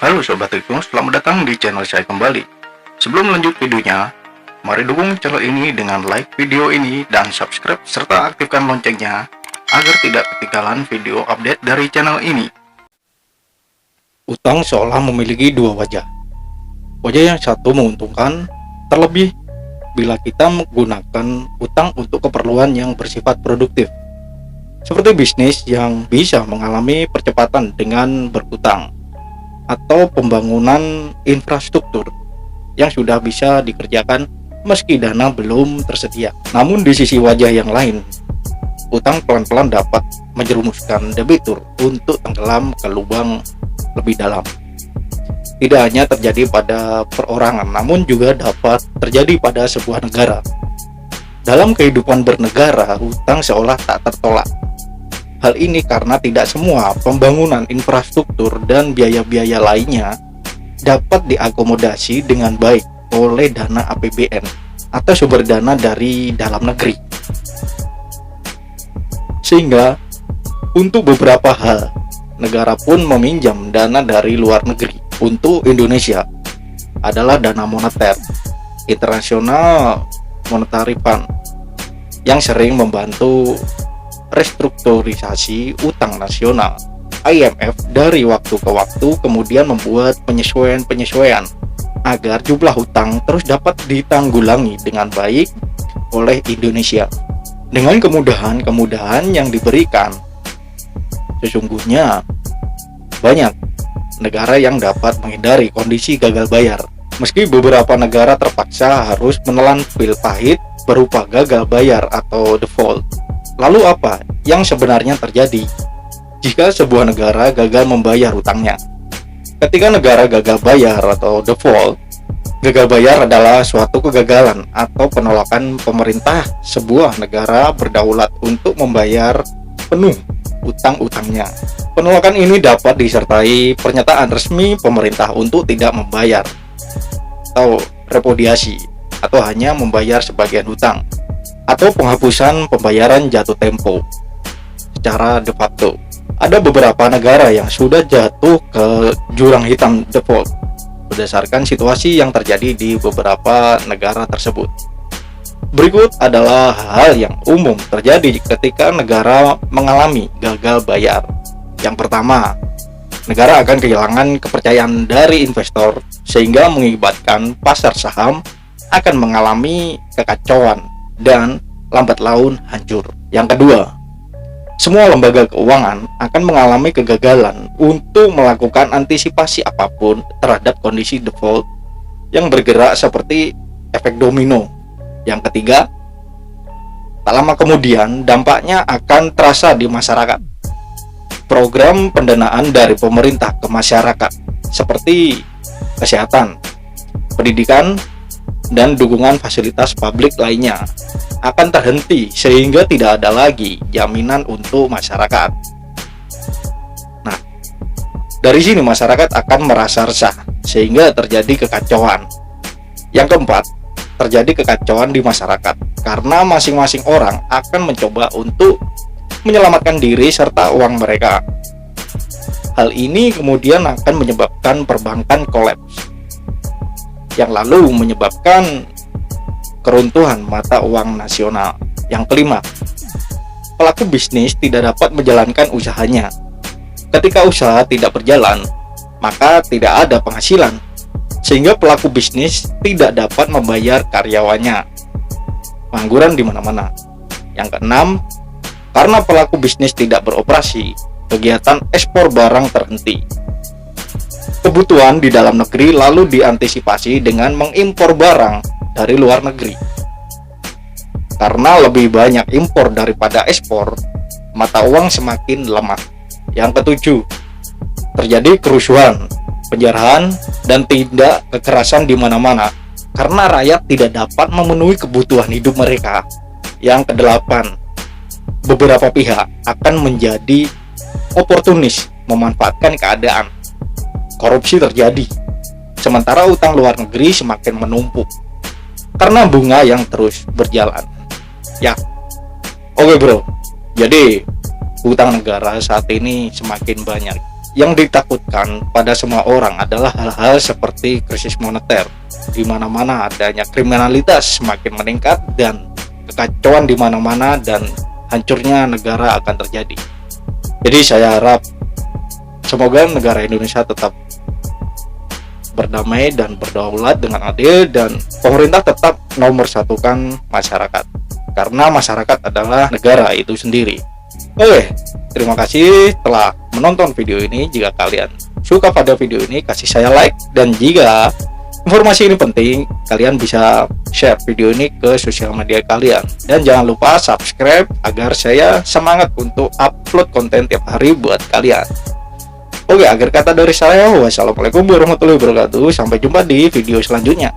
Halo Sobat Rikung, selamat datang di channel saya kembali. Sebelum lanjut videonya, mari dukung channel ini dengan like video ini dan subscribe serta aktifkan loncengnya agar tidak ketinggalan video update dari channel ini. Utang seolah memiliki dua wajah. Wajah yang satu menguntungkan, terlebih bila kita menggunakan utang untuk keperluan yang bersifat produktif. Seperti bisnis yang bisa mengalami percepatan dengan berutang, atau pembangunan infrastruktur yang sudah bisa dikerjakan meski dana belum tersedia. Namun di sisi wajah yang lain, utang pelan-pelan dapat menjerumuskan debitur untuk tenggelam ke lubang lebih dalam. Tidak hanya terjadi pada perorangan, namun juga dapat terjadi pada sebuah negara. Dalam kehidupan bernegara, utang seolah tak tertolak. Hal ini karena tidak semua pembangunan infrastruktur dan biaya-biaya lainnya dapat diakomodasi dengan baik oleh dana APBN atau sumber dana dari dalam negeri. Sehingga untuk beberapa hal, negara pun meminjam dana dari luar negeri. Untuk Indonesia adalah dana moneter, International Monetary Fund, yang sering membantu restrukturisasi utang nasional. IMF dari waktu ke waktu kemudian membuat penyesuaian agar jumlah utang terus dapat ditanggulangi dengan baik oleh Indonesia. Dengan kemudahan-kemudahan yang diberikan, sesungguhnya banyak negara yang dapat menghindari kondisi gagal bayar. Meski beberapa negara terpaksa harus menelan pil pahit berupa gagal bayar atau default. Lalu apa yang sebenarnya terjadi jika sebuah negara gagal membayar hutangnya? Ketika negara gagal bayar atau default, gagal bayar adalah suatu kegagalan atau penolakan pemerintah sebuah negara berdaulat untuk membayar penuh utang-utangnya. Penolakan ini dapat disertai pernyataan resmi pemerintah untuk tidak membayar atau repudiasi atau hanya membayar sebagian hutang, atau penghapusan pembayaran jatuh tempo secara de facto. Ada beberapa negara yang sudah jatuh ke jurang hitam default berdasarkan situasi yang terjadi di beberapa negara tersebut. Berikut adalah hal yang umum terjadi ketika negara mengalami gagal bayar. Yang pertama, negara akan kehilangan kepercayaan dari investor sehingga mengakibatkan pasar saham akan mengalami kekacauan dan lambat laun hancur. Yang kedua, semua lembaga keuangan akan mengalami kegagalan untuk melakukan antisipasi apapun terhadap kondisi default yang bergerak seperti efek domino. Yang ketiga, tak lama kemudian dampaknya akan terasa di masyarakat. Program pendanaan dari pemerintah ke masyarakat seperti kesehatan, pendidikan, dan dukungan fasilitas publik lainnya akan terhenti sehingga tidak ada lagi jaminan untuk masyarakat. Nah, dari sini masyarakat akan merasa resah sehingga terjadi kekacauan. Yang keempat, terjadi kekacauan di masyarakat karena masing-masing orang akan mencoba untuk menyelamatkan diri serta uang mereka. Hal ini kemudian akan menyebabkan perbankan kolaps, yang lalu menyebabkan keruntuhan mata uang nasional. Yang kelima, pelaku bisnis tidak dapat menjalankan usahanya. Ketika usaha tidak berjalan, maka tidak ada penghasilan, sehingga pelaku bisnis tidak dapat membayar karyawannya. Pengangguran di mana-mana. Yang keenam, karena pelaku bisnis tidak beroperasi, kegiatan ekspor barang terhenti. Kebutuhan di dalam negeri lalu diantisipasi dengan mengimpor barang dari luar negeri. Karena lebih banyak impor daripada ekspor, mata uang semakin lemah. Yang ketujuh, terjadi kerusuhan, penjarahan, dan tindak kekerasan di mana-mana karena rakyat tidak dapat memenuhi kebutuhan hidup mereka. Yang kedelapan, beberapa pihak akan menjadi oportunis memanfaatkan keadaan. Korupsi terjadi, sementara utang luar negeri semakin menumpuk karena bunga yang terus berjalan. Ya, oke bro, jadi utang negara saat ini semakin banyak Yang ditakutkan pada semua orang adalah hal-hal seperti krisis moneter, di mana-mana adanya kriminalitas semakin meningkat dan kekacauan di mana-mana dan hancurnya negara akan terjadi. Jadi saya harap semoga negara Indonesia tetap berdamai dan berdaulat dengan adil, dan pemerintah tetap nomor satukan masyarakat, karena masyarakat adalah negara itu sendiri. Oke, terima kasih telah menonton video ini. Jika kalian suka pada video ini, kasih saya like, dan jika informasi ini penting, kalian bisa share video ini ke sosial media kalian, dan jangan lupa subscribe agar saya semangat untuk upload konten tiap hari buat kalian. Oke, akhir kata dari saya, wassalamualaikum warahmatullahi wabarakatuh. Sampai jumpa di video selanjutnya.